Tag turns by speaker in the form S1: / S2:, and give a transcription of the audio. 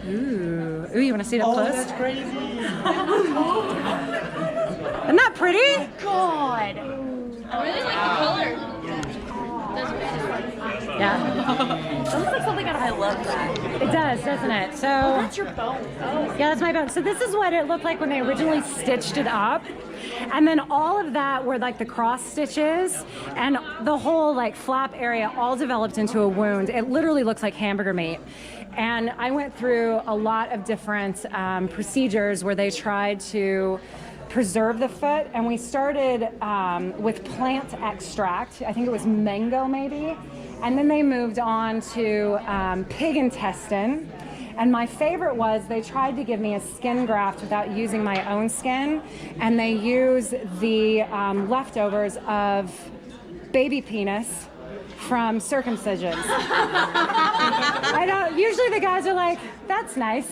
S1: Ooh, you want to see it up close?
S2: That's crazy.
S1: Isn't that pretty?
S3: God. I really like the color.
S1: Yeah.
S3: It looks like something out of. I love that.
S1: It does, doesn't it? So
S3: That's your bone. Oh.
S1: yeah, that's my bone. So this is what it looked like when they originally stitched it up. And then all of that were like the cross stitches, and the whole like flap area all developed into a wound. It literally looks like hamburger meat. And I went through a lot of different procedures where they tried to preserve the foot, and we started with plant extract. I think it was mango maybe, and then they moved on to pig intestine. And my favorite was they tried to give me a skin graft without using my own skin, and they used the leftovers of baby penis from circumcisions. I don't. Usually the guys are like, "That's nice."